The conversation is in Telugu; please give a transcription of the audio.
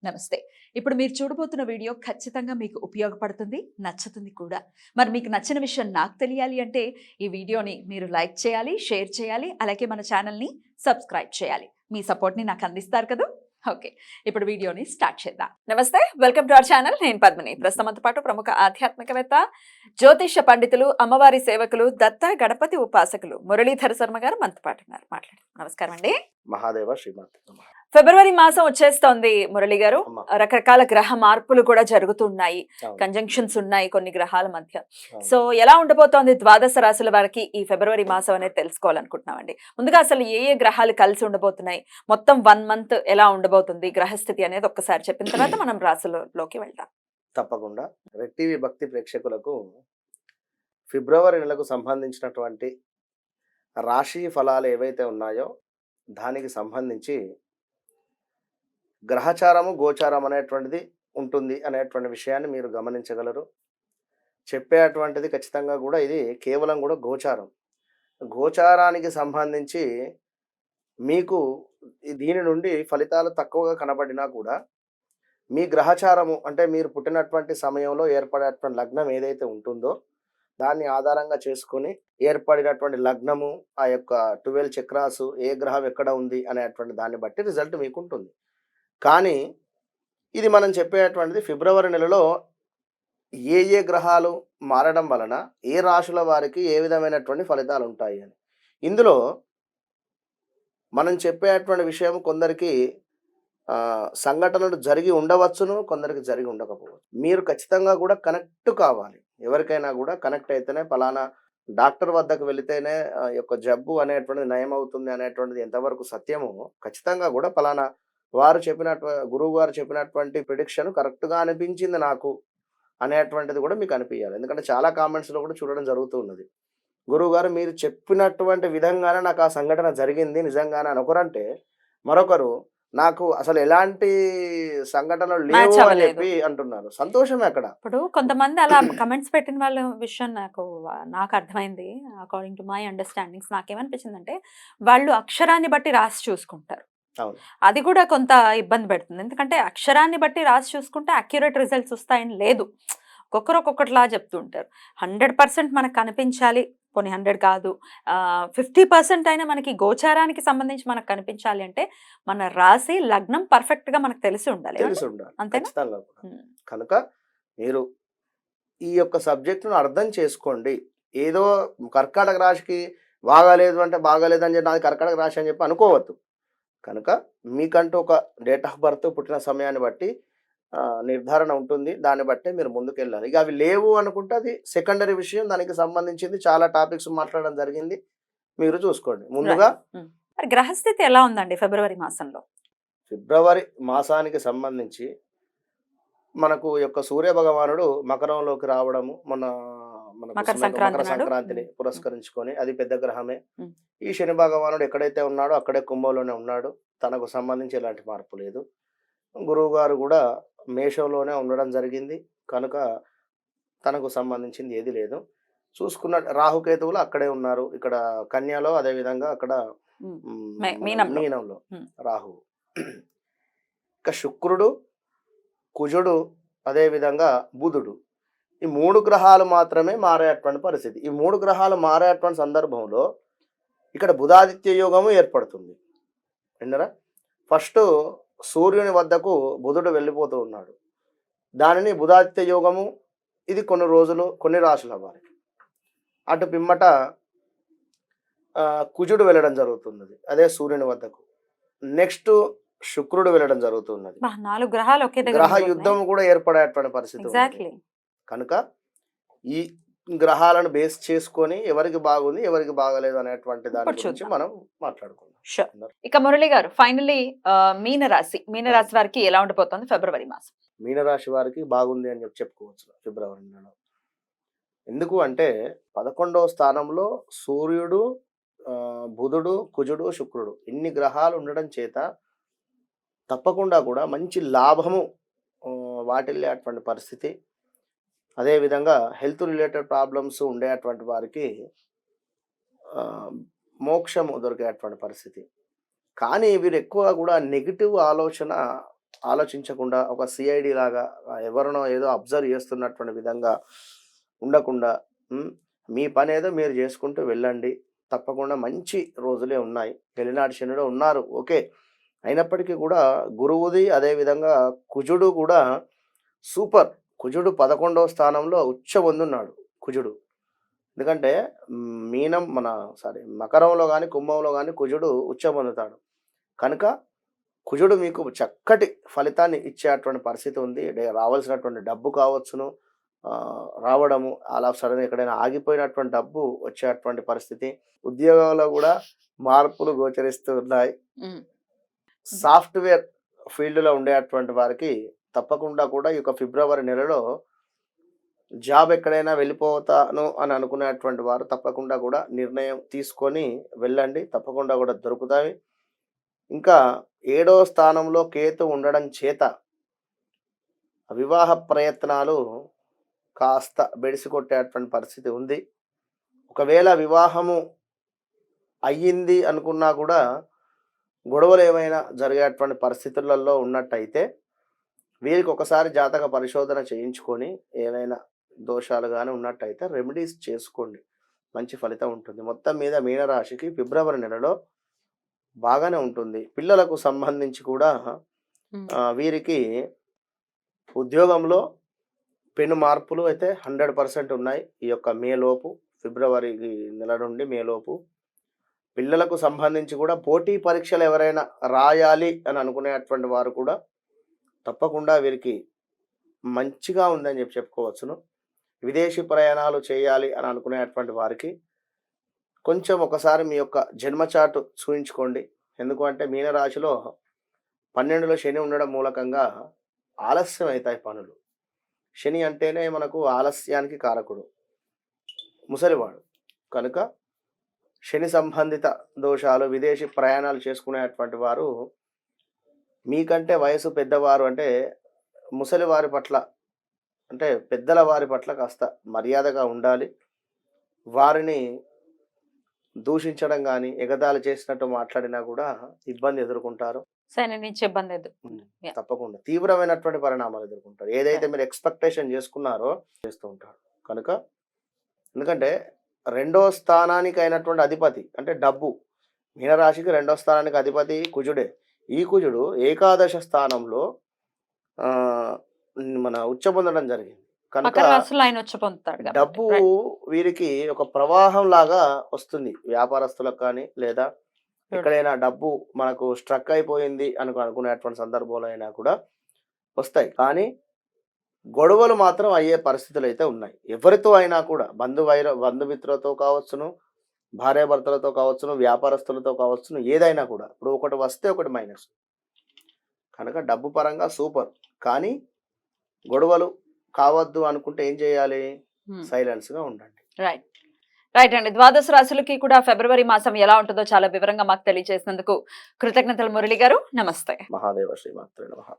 నమస్తే. ఇప్పుడు మీరు చూడబోతున్న వీడియో ఖచ్చితంగా మీకు ఉపయోగపడుతుంది, నచ్చుతుంది కూడా. మరి మీకు నచ్చిన విషయం నాకు తెలియాలి అంటే ఈ వీడియోని మీరు లైక్ చేయాలి, షేర్ చేయాలి, అలాగే మన ఛానల్‌ని సబ్స్క్రైబ్ చేయాలి. మీ సపోర్ట్‌ని నాకు అందిస్తారు కదూ! ఓకే. ఇప్పుడు వీడియోని స్టార్ట్ చేద్దాం. నమస్తే. Welcome to our channel. నేను పద్మిని. ప్రస్తుతంతో పాటు ప్రముఖ ఆధ్యాత్మికవేత్త, జ్యోతిష్య పండితులు, అమ్మవారి సేవకులు, దత్త గణపతి ఉపాసకులు మురళీధర శర్మ గారు మనతో పాటు ఉన్నారు. మాట్లాడండి. నమస్కారం అండి. మహాదేవ శ్రీమాత ఫిబ్రవరి మాసం వచ్చేస్తోంది మురళి గారు. అమ్మ. రకరకాల గ్రహ మార్పులు కూడా జరుగుతున్నాయి, అవును. కంజంక్షన్స్ ఉన్నాయి కొన్ని గ్రహాల మధ్య. అవును. సో ఎలా ఉండబోతోంది ద్వాదశ రాశుల వారికి ఈ ఫిబ్రవరి మాసం అనేది తెలుసుకోవాలనుకుంటున్నామండి. ముందుగా అసలు ఏ ఏ గ్రహాలు కలిసి ఉండబోతున్నాయి, మొత్తం 1 మంత్ ఎలా ఉండబోతుంది గ్రహస్థితి అనేది ఒక్కసారి చెప్పిన తర్వాత మనం రాశులలోకి వెళ్దాం. తప్పకుండా రెడ్ టీవీ భక్తి ప్రేక్షకులకు ఫిబ్రవరి నెలకు సంబంధించినటువంటి రాశి ఫలాలు ఏవైతే ఉన్నాయో దానికి సంబంధించి గ్రహచారము గోచారం అనేటువంటిది ఉంటుంది అనేటువంటి విషయాన్ని మీరు గమనించగలరు. చెప్పేటువంటిది ఖచ్చితంగా కూడా ఇది కేవలం కూడా గోచారం. గోచారానికి సంబంధించి మీకు దీని నుండి ఫలితాలు తక్కువగా కనబడినా కూడా మీ గ్రహచారము అంటే మీరు పుట్టినటువంటి సమయంలో ఏర్పడేటువంటి లగ్నం ఏదైతే ఉంటుందో దాన్ని ఆధారంగా చేసుకొని ఏర్పడినటువంటి లగ్నము, ఆ యొక్క 12 చక్రాసు, ఏ గ్రహం ఎక్కడ ఉంది అనేటువంటి దాన్ని బట్టి రిజల్ట్ మీకు ఉంటుంది. కానీ ఇది మనం చెప్పేటువంటిది ఫిబ్రవరి నెలలో ఏ ఏ గ్రహాలు మారడం వలన ఏ రాశుల వారికి ఏ విధమైనటువంటి ఫలితాలు ఉంటాయి అని. ఇందులో మనం చెప్పేటువంటి విషయం కొందరికి సంఘటనలు జరిగి ఉండవచ్చును, కొందరికి జరిగి ఉండకపోవచ్చు. మీరు ఖచ్చితంగా కూడా కనెక్ట్ కావాలి. ఎవరికైనా కూడా కనెక్ట్ అయితేనే ఫలానా డాక్టర్ వద్దకు వెళితేనే యొక్క జబ్బు అనేటువంటిది నయం అవుతుంది అనేటువంటిది ఎంతవరకు సత్యమో ఖచ్చితంగా కూడా ఫలానా వారు గురువు గారు చెప్పినటువంటి ప్రిడిక్షన్ కరెక్ట్గా అనిపించింది నాకు అనేటువంటిది కూడా మీకు అనిపించాలి. ఎందుకంటే చాలా కామెంట్స్లో కూడా చూడడం జరుగుతూ ఉన్నది. గురువు గారు మీరు చెప్పినటువంటి విధంగానే నాకు ఆ సంఘటన జరిగింది నిజంగానే అని ఒకరంటే, మరొకరు నాకు అసలు ఎలాంటి సంఘటనలు మ్యాచ్ లేవు అని అవ్వలేదు. చెప్పి అంటున్నారు. సంతోషమే అక్కడ. ఇప్పుడు కొంతమంది అలా కమెంట్స్ పెట్టిన వాళ్ళ విషయం నాకు అర్థమైంది. అకార్డింగ్ టు మై అండర్‌స్టాండింగ్స్ నాకేమనిపించిందంటే, వాళ్ళు అక్షరాన్ని బట్టి రాసి చూసుకుంటారు. అవును. అది కూడా కొంత ఇబ్బంది పెడుతుంది. ఎందుకంటే అక్షరాన్ని బట్టి రాసి చూసుకుంటే అక్యురేట్ రిజల్ట్స్ వస్తాయని లేదు. ఒక్కొక్కరు ఒక్కొక్కటిలా చెప్తూ ఉంటారు. 100% మనకు కనిపించాలి, పోనీ 100 కాదు, 50% అయినా మనకి గోచారానికి సంబంధించి మనకు కనిపించాలి అంటే మన రాశి, లగ్నం పర్ఫెక్ట్‌గా మనకు తెలిసి ఉండాలి. తెలిసి ఉండాలి అంతేనా? ఖచ్చితంగా కూడా. హ్మ్. కనుక మీరు ఈ యొక్క సబ్జెక్టును అర్థం చేసుకోండి. ఏదో కర్కాటక రాశికి బాగాలేదు అంటే బాగాలేదు అని చెప్పి నాది కర్కాటక రాశి అని చెప్పి అనుకోవద్దు. కనుక మీకంటూ ఒక డేట్ ఆఫ్ బర్త్, పుట్టిన సమయాన్ని బట్టి నిర్ధారణ ఉంటుంది. దాన్ని బట్టే మీరు ముందుకెళ్ళాలి. ఇక అవి లేవు అనుకుంటే అది సెకండరీ విషయం. దానికి సంబంధించింది చాలా టాపిక్స్ మాట్లాడడం జరిగింది. మీరు చూసుకోండి. ముందుగా మరి గ్రహస్థితి ఎలా ఉందండి ఫిబ్రవరి మాసంలో? ఫిబ్రవరి మాసానికి సంబంధించి మనకు యొక్క సూర్య భగవానుడు మకరంలోకి రావడము మనకు మకర మకర సంక్రాంతి నాడు. సంక్రాంతిని పురస్కరించుకొని అది పెద్ద గ్రహమే. ఉమ్. ఈ శని భగవానుడు ఎక్కడైతే ఉన్నాడో అక్కడే కుంభంలోనే ఉన్నాడు. తనకు సంబంధించి ఎలాంటి మార్పు లేదు. గురువు గారు కూడా మేషంలోనే ఉండడం జరిగింది. కనుక తనకు సంబంధించింది ఏది లేదు. చూసుకున్న రాహుకేతువులు అక్కడే ఉన్నారు. ఇక్కడ కన్యలో, అదేవిధంగా అక్కడ ఉమ్. మన మీనంలో. మీనంలో ఉమ్. రాహువు. ఇక శుక్రుడు, కుజుడు, అదేవిధంగా బుధుడు, ఈ 3 గ్రహాలు మాత్రమే మారేటువంటి పరిస్థితి. ఈ 3 గ్రహాలు మారేటువంటి సందర్భంలో ఇక్కడ బుధాదిత్య యోగము ఏర్పడుతుంది. విన్నరా? ఫస్ట్ సూర్యుని వద్దకు బుధుడు వెళ్ళిపోతూ ఉన్నాడు. దానిని బుధాదిత్య యోగము. ఇది కొన్ని రోజులు కొన్ని రాశుల వారికి. అటు పిమ్మట కుజుడు వెళ్ళడం జరుగుతున్నది, అదే సూర్యుని వద్దకు. నెక్స్ట్ శుక్రుడు వెళ్ళడం జరుగుతున్నది. 4 గ్రహాలు ఒకే దగ్గర గ్రహ ఉండిపోతున్నాయి. యుద్ధం కూడా ఏర్పడేటువంటి పరిస్థితి ఉన్నది. ఎగ్జాక్ట్లీ. కనుక ఈ గ్రహాలను బేస్ చేసుకొని ఎవరికి బాగుంది, ఎవరికి బాగలేదు అనేటువంటి దాని ఇప్పుడు గురించి చూద్దాం. మనం మాట్లాడుకుందాం. Sure. ఇక మురళి గారు ఫైనల్లీ మీనరాశి వారికి ఎలా ఉండిపోతుంది ఫిబ్రవరి మాసం? మీనరాశి వారికి బాగుంది అని చెప్పుకోవచ్చు ఫిబ్రవరి నెలలో. ఎందుకు అంటే 11వ స్థానంలో సూర్యుడు, బుధుడు, కుజుడు, శుక్రుడు ఇన్ని గ్రహాలు ఉండడం చేత తప్పకుండా కూడా మంచి లాభము వాటిల్లేటువంటి పరిస్థితి. అదేవిధంగా హెల్త్ రిలేటెడ్ ప్రాబ్లమ్స్ ఉండేటువంటి వారికి మోక్షము దొరికేటువంటి పరిస్థితి. కానీ వీరు ఎక్కువ కూడా నెగిటివ్ ఆలోచన ఆలోచించకుండా ఒక సిఐడి లాగా ఎవరినో ఏదో అబ్జర్వ్ చేస్తున్నటువంటి విధంగా ఉండకుండా మీ పని ఏదో మీరు చేసుకుంటూ వెళ్ళండి. తప్పకుండా మంచి రోజులే ఉన్నాయి. పెళ్లినాటి శనుడు ఉన్నారు ఓకే. అయినప్పటికీ కూడా గురువుది అదేవిధంగా కుజుడు కూడా సూపర్. కుజుడు 11వ స్థానంలో ఉచ్చ పొందున్నాడు కుజుడు. ఎందుకంటే మీనం మకరంలో కానీ కుంభంలో కానీ కుజుడు ఉచ్చ పొందుతాడు. కనుక కుజుడు మీకు చక్కటి ఫలితాన్ని ఇచ్చేటువంటి పరిస్థితి ఉంది. రావాల్సినటువంటి డబ్బు కావచ్చును రావడము, అలా సడన్ ఎక్కడైనా ఆగిపోయినటువంటి డబ్బు వచ్చేటువంటి పరిస్థితి. ఉద్యోగంలో కూడా మార్పులు గోచరిస్తూ ఉన్నాయి. సాఫ్ట్వేర్ ఫీల్డ్లో ఉండేటువంటి వారికి తప్పకుండా కూడా ఈ యొక్క ఫిబ్రవరి నెలలో జాబ్ ఎక్కడైనా వెళ్ళిపోతాను అని అనుకునేటువంటి వారు తప్పకుండా కూడా నిర్ణయం తీసుకొని వెళ్ళండి. తప్పకుండా కూడా దొరుకుతాయి. ఇంకా 7వ స్థానంలో కేతు ఉండడం చేత వివాహ ప్రయత్నాలు కాస్త బెడిసికొట్టేటువంటి పరిస్థితి ఉంది. ఒకవేళ వివాహము అయ్యింది అనుకున్నా కూడా గొడవలు ఏమైనా జరిగేటువంటి పరిస్థితులలో ఉన్నట్టయితే వీరికి ఒకసారి జాతక పరిశోధన చేయించుకొని ఏమైనా దోషాలు కానీ ఉన్నట్టయితే రెమెడీస్ చేసుకోండి. మంచి ఫలితం ఉంటుంది. మొత్తం మీద మీనరాశికి ఫిబ్రవరి నెలలో బాగానే ఉంటుంది. పిల్లలకు సంబంధించి కూడా వీరికి ఉద్యోగంలో పెను మార్పులు అయితే 100% ఉన్నాయి. ఈ యొక్క మేలోపు, ఫిబ్రవరి నెల నుండి మేలోపు పిల్లలకు సంబంధించి కూడా పోటీ పరీక్షలు ఎవరైనా రాయాలి అని అనుకునేటువంటి వారు కూడా తప్పకుండా వీరికి మంచిగా ఉందని చెప్పుకోవచ్చును. విదేశీ ప్రయాణాలు చేయాలి అని అనుకునేటువంటి వారికి కొంచెం ఒకసారి మీ యొక్క జన్మచార్టు చూయించుకోండి. ఎందుకంటే మీనరాశిలో 12లో శని ఉండడం మూలకంగా ఆలస్యం అవుతాయి పనులు. శని అంటేనే మనకు ఆలస్యానికి కారకుడు, ముసలివాడు. కనుక శని సంబంధిత దోషాలు, విదేశీ ప్రయాణాలు చేసుకునేటువంటి వారు మీకంటే వయసు పెద్దవారు అంటే ముసలివారి పట్ల అంటే పెద్దల వారి పట్ల కాస్త మర్యాదగా ఉండాలి. వారిని దూషించడం కానీ ఎగతాళి చేసినట్టు మాట్లాడినా కూడా ఇబ్బంది ఎదుర్కొంటారు. తప్పకుండా తీవ్రమైనటువంటి పరిణామాలు ఎదుర్కొంటారు. ఏదైతే మీరు ఎక్స్పెక్టేషన్ చేసుకున్నారో చేస్తూ ఉంటారు. కనుక ఎందుకంటే 2వ స్థానానికి అయినటువంటి అధిపతి అంటే డబ్బు, మీనరాశికి 2వ స్థానానికి అధిపతి కుజుడే. ఈ కుజుడు ఏకాదశ స్థానంలో ఉచ్చ పొందడం జరిగింది. కనుక డబ్బు వీరికి ఒక ప్రవాహం లాగా వస్తుంది. వ్యాపారస్తులకు కానీ లేదా ఎక్కడైనా డబ్బు మనకు స్ట్రక్ అయిపోయింది అనుకునేటువంటి సందర్భంలో అయినా కూడా వస్తాయి. కానీ గొడవలు మాత్రం అయ్యే పరిస్థితులు అయితే ఉన్నాయి. ఎవరితో అయినా కూడా బంధుమిత్రులతో కావచ్చును, భార్యాభర్తలతో కావచ్చును, వ్యాపారస్తులతో కావచ్చును, ఏదైనా కూడా ఇప్పుడు ఒకటి వస్తే ఒకటి మైనస్. కనుక డబ్బు పరంగా సూపర్. కానీ గొడవలు కావద్దు అనుకుంటే ఏం చేయాలి? సైలెన్స్గా ఉండండి. రైట్ అండి. ద్వాదశ రాశులకి కూడా ఫిబ్రవరి మాసం ఎలా ఉంటుందో చాలా వివరంగా మాకు తెలియజేసినందుకు కృతజ్ఞతలు మురళి గారు. నమస్తే. మహాదేవ శ్రీమాత్రే నమః.